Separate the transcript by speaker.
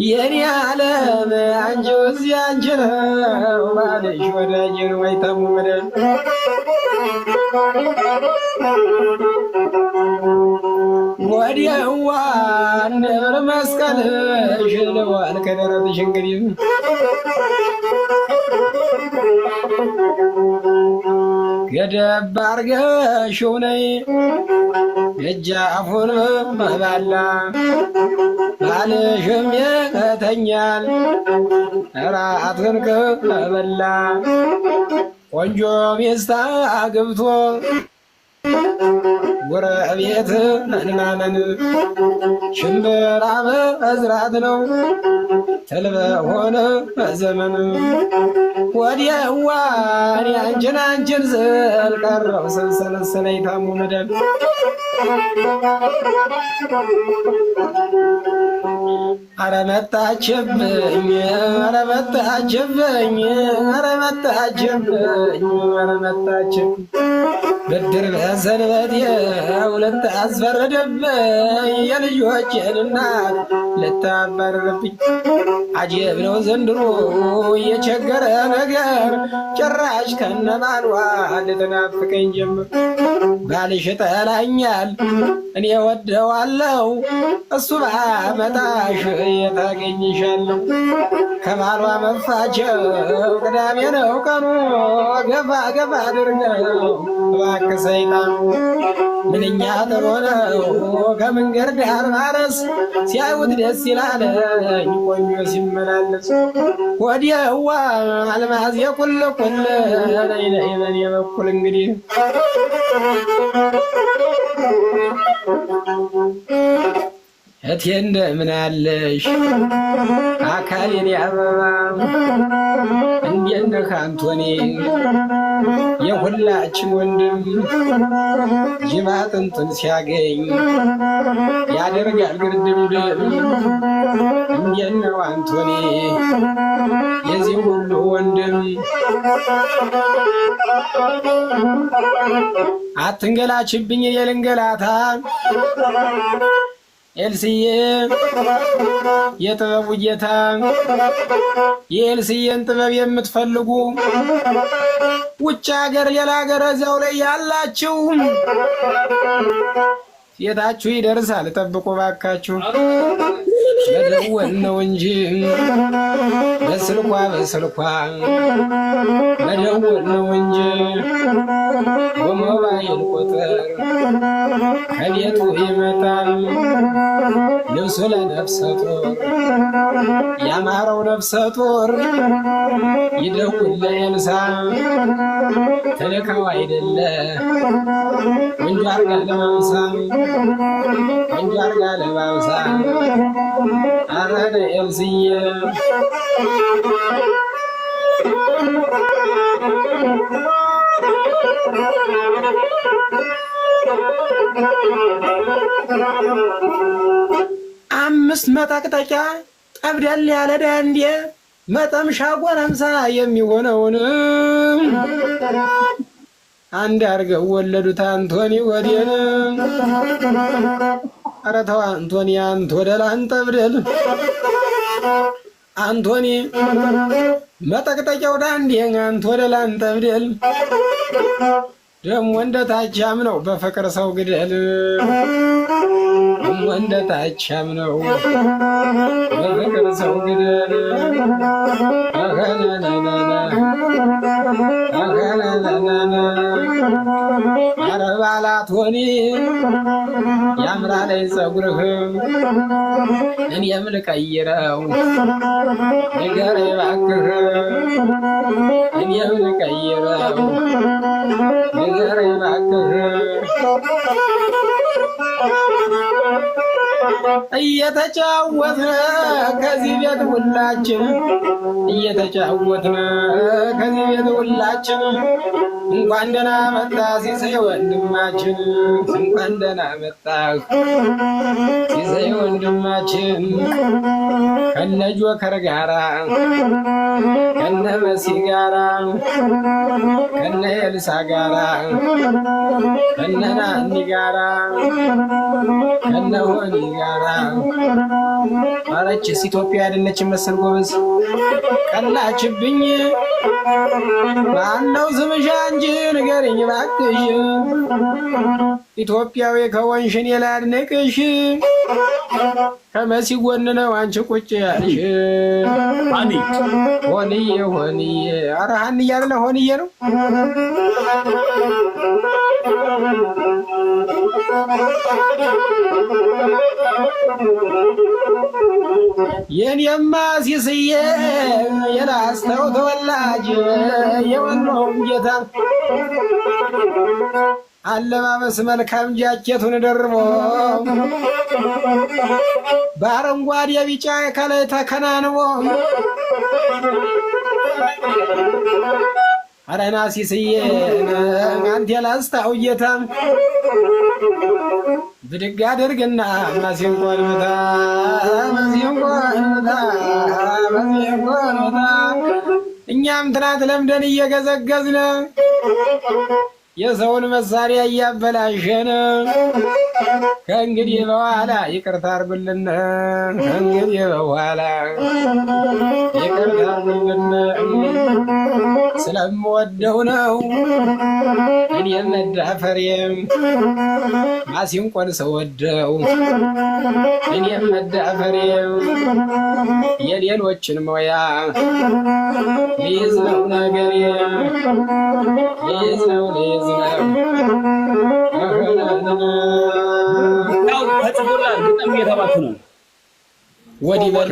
Speaker 1: የኔ ዓለም አንቺ እዚያ አንቺ ነው ባልሽ ወዳጅ ነው አይታሙመደ ወዲያዋ ነብር መስቀልሽ ልዋል ከደረትሽ እንግዲህ ገደብ አርገሽው ነይ ደጃፉን መባላ ባልሽም ይተኛል እራቱን ከበላ ቆንጆ ሚስት አግብቶ ጎረቤት መንማመን ሽምብራ መዝራት ነው ተልበ ሆነ ዘመን ወዲያዋ አንቺን ስል ቀረው ሰንሰለሰለኝ ታሙ መደብ አረ መጣችብኝ አረ መጣችብኝ አረ መጣችብኝ አረ መጣችብኝ ብድር በሰንበት የሁለት አስፈረደብኝ የልጆቼን እናት ልታባረርብኝ አጀብ ነው ዘንድሮ የቸገረ ነገር ጭራሽ ከነባሏ ልትናፍቀኝ ጀምር ባልሽ ጠላኛል እኔ ወደዋለሁ እሱ ባመጣሽ የታገኝሻለሁ ከባሏ መፋቸው ቅዳሜ ነው ቀኑ ገፋ ገፋ አድርገው እባክህ ሰይጣኑ ምንኛ ጥሩ ነው ከመንገድ ዳር ማረስ ሲያዩት ደስ ይላለኝ ቆንጆ ሲመላለስ ወዲያዋ አልማዝ የቁልቁል ነይ ነይ በኔ በኩል እንግዲህ እቴ እንደምን አለሽ አካሌን ያበባ እንዴት ነህ አንቶኒ የሁላችን ወንድም ጅማ ጥንጥን ሲያገኝ ያደርጋል ግርድምድም እንዴት ነው አንቶኒ የዚህ ሁሉ ወንድም አትንገላችብኝ የልንገላታ ኤልሲዬ የጥበቡ ጌታ የኤልሲዬን ጥበብ የምትፈልጉ ውጭ ሀገር ሌላ ሀገር እዚያው ላይ ያላችሁ የታችሁ ይደርሳል ጠብቁ ባካችሁ መደወል ነው እንጂ በስልኳ መደወል ነው እንጂ በሞባይል ቁጥር ከቤቱ ይመጣል ልብሱ ለነፍሰ ጡር ያማረው ነፍሰ ጡር ይደውል ለኤልሳ ተልከው አይደለ ቆንጆ አርጋ ለማምሳ ቆንጆ አርጋ ለማምሳ አረደ ኤልስዬ አምስት መጠቅጠቂያ ጠብደል ያለ ዳንዴ መጠምሻ ጎረምሳ የሚሆነውን አንድ አርገው ወለዱት አንቶኒ ወዴን ኧረ ተው አንቶኒ አንተ ወደ ላንተ ብደል አንቶኒ መጠቅጠቂያው ዳንዴ አንተ ወደ ላንተ ብደል ደሞ እንደታቻም ነው በፍቅር ሰው ግደል ደሞ እንደታቻም ነው በፍቅር ሰው ግደል አረባላት ሆኒ ያምራለይ ጸጉርህ እኔም ልቀይረው ንገረኝ እባክህ እኔም ልቀይረው ንገረኝ እባክህ እየተጫወትነ ከዚህ ቤት ሁላችን እየተጫወትነ ከዚህ ቤት ሁላችን እንኳን ደህና መጣ ሲሳይ ወንድማችን እንኳን ደህና መጣ ሲሳይ ወንድማችን ከነ ጆከር ጋራ ከነ መሲ ጋራ ከነ ኤልሳ ጋራ ከነ ናኒ ጋራ ከነ ሆኒ ጋራ አረችስ ኢትዮጵያ አይደለችም መሰል ጎበዝ ቀላችብኝ ማነው ስምሽ አንቺ ንገሪኝ እባክሽ ኢትዮጵያዊ ከወንሽን የላድንቅሽ ከመሲ ጎን ነው አንቺ ቁጭ ያልሽ ሆንዬ ሆንዬ ኧረ ሀንዬ አይደለ ሆንዬ ነው የኔማ ሲስዬ የላስተው ተወላጅ የወሎውም ጌታ አለባበስ መልካም ጃኬቱን ደርቦ በአረንጓዴ ቢጫ ከላይ ተከናንቦ አረና ሲስዬ አንተ ላስታው ጌታ ብድግ አድርግና ማሲንቆን መታ እኛም ትናንት ለምደን እየገዘገዝነ የሰውን መሳሪያ እያበላሸን ከእንግዲህ በኋላ ይቅርታ አድርጉልን ከእንግዲህ በኋላ ይቅርታ አድርጉልን ስለምወደው ነው እኔም መዳፈሬም ማሲንቆን ስወደው እኔም መዳፈሬም የሌሎችን ሞያ ሊይዝ ነው ነገሬ ሊይዝ ነው ወዲህ በል